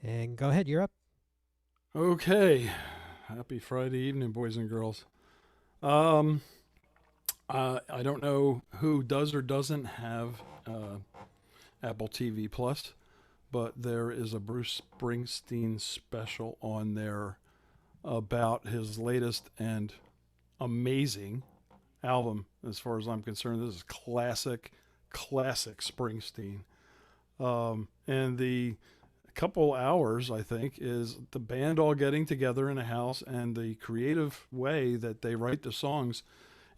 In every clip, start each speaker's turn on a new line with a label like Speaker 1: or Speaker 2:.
Speaker 1: And go ahead, you're up.
Speaker 2: Okay. Happy Friday evening, boys and girls. Um, I don't know who does or doesn't have Apple TV Plus, but there is a Bruce Springsteen special on there about his latest and amazing album. As far as I'm concerned, this is classic Springsteen. And the couple hours, I think, is the band all getting together in a house and the creative way that they write the songs.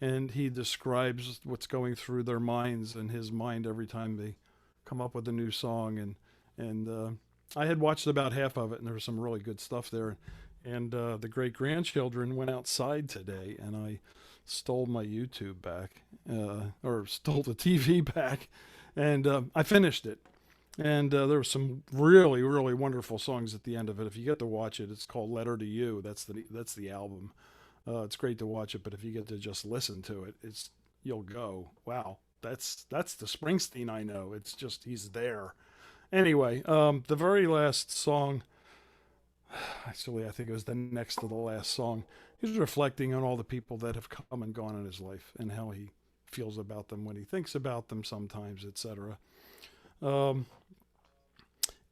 Speaker 2: And he describes what's going through their minds and his mind every time they come up with a new song. And I had watched about half of it, and there was some really good stuff there. And the great grandchildren went outside today, and I stole my YouTube back, or stole the TV back, and I finished it. And there were some really wonderful songs at the end of it. If you get to watch it, it's called "Letter to You." That's the album. It's great to watch it, but if you get to just listen to it, you'll go, wow, that's the Springsteen I know. It's just he's there. Anyway, the very last song, actually, I think it was the next to the last song. He's reflecting on all the people that have come and gone in his life and how he feels about them, when he thinks about them, sometimes, etc. Um,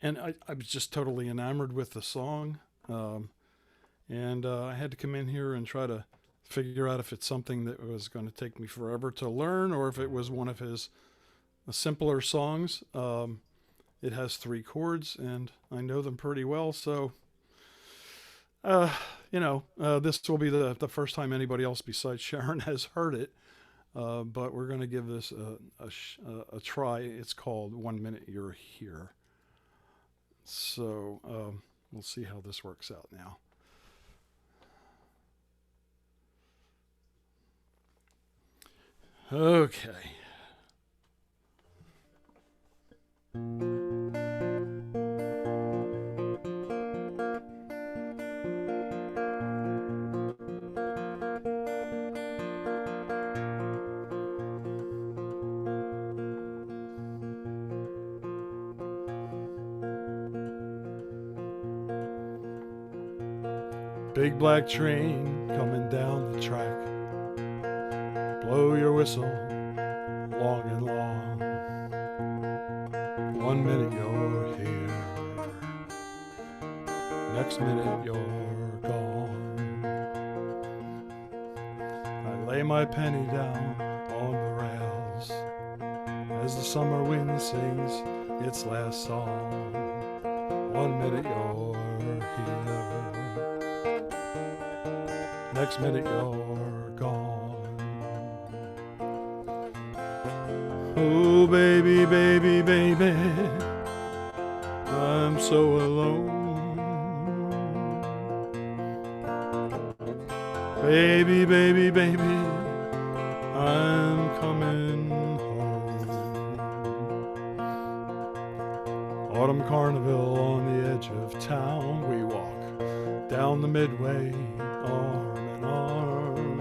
Speaker 2: and I was just totally enamored with the song. And I had to come in here and try to figure out if it's something that was going to take me forever to learn or if it was one of his simpler songs. It has three chords, and I know them pretty well, so uh, this will be the first time anybody else besides Sharon has heard it. But we're going to give this a try. It's called "One Minute You're Here." So we'll see how this works out now. Okay. Big black train coming down the track. Blow your whistle long and long. 1 minute you're here, next minute you're gone. I lay my penny down on the rails as the summer wind sings its last song. 1 minute you're here, next minute you're gone. Oh, baby, baby, baby, I'm so alone. Baby, baby, baby, I'm coming home. Autumn carnival on the edge of town. We walk down the midway, arm in arm.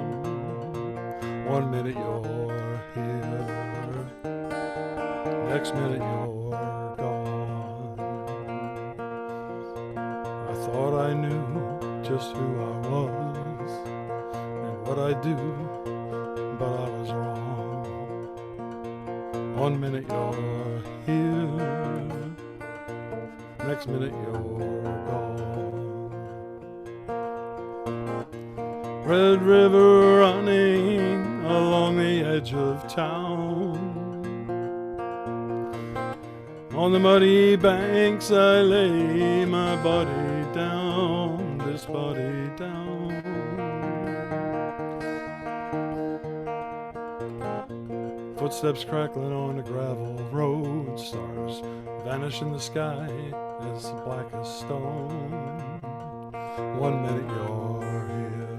Speaker 2: 1 minute you're here, next minute you're gone. I thought I knew just who I was and what I do, but I was wrong. 1 minute you're here, next minute you're gone. Red River running along the edge of town. On the muddy banks I lay my body down, this body down. Footsteps crackling on the gravel road, stars vanish in the sky as black as stone. 1 minute you're here,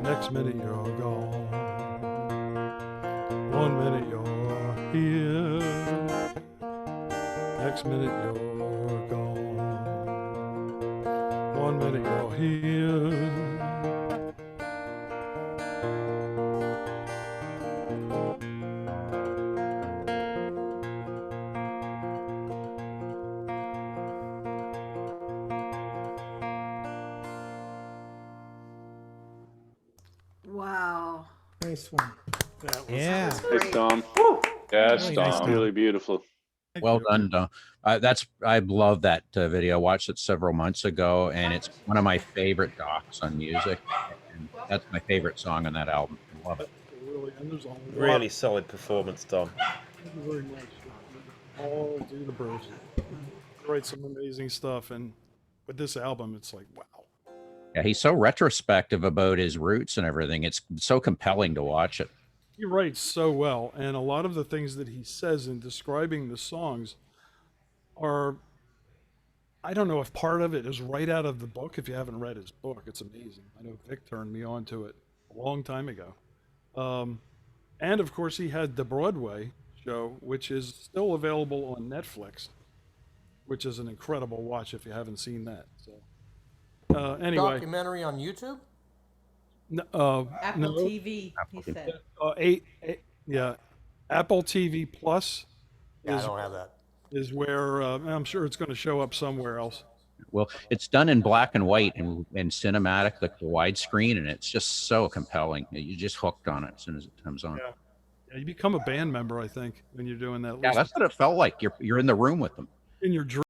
Speaker 2: next minute you're gone. 1 minute you're here, next minute you're gone. 1 minute you're here.
Speaker 1: Nice one.
Speaker 2: That was
Speaker 3: Yeah.
Speaker 4: Nice, Tom. Yes,
Speaker 3: Really
Speaker 4: Tom.
Speaker 3: nice, Tom.
Speaker 4: Really beautiful.
Speaker 2: Thank
Speaker 5: Well
Speaker 2: you.
Speaker 5: done, Don. I love that video. I watched it several months ago, and it's one of my favorite docs on music. And that's my favorite song on that album. I love it.
Speaker 2: Really, and there's a lot.
Speaker 6: Really solid performance, Tom.
Speaker 2: Thank you very much. All due to Bruce. He writes some amazing stuff, and with this album, it's like, wow.
Speaker 5: Yeah, he's so retrospective about his roots and everything. It's so compelling to watch it.
Speaker 2: He writes so well, and a lot of the things that he says in describing the songs are, I don't know if part of it is right out of the book. If you haven't read his book, it's amazing. I know Vic turned me on to it a long time ago. And of course, he had the Broadway show, which is still available on Netflix, which is an incredible watch if you haven't seen that. So, anyway,
Speaker 7: Documentary on YouTube?
Speaker 8: Apple
Speaker 2: no,
Speaker 8: TV, he said.
Speaker 2: yeah, Apple TV Plus
Speaker 7: Yeah, I don't have that.
Speaker 2: is where I'm sure it's going to show up somewhere else.
Speaker 5: Well, it's done in black and white and cinematic, like the widescreen, and it's just so compelling. You're just hooked on it as soon as it comes on.
Speaker 2: Yeah. Yeah, you become a band member, I think, when you're doing that.
Speaker 5: Yeah, that's what it felt like. You're in the room with them.
Speaker 2: In your dream.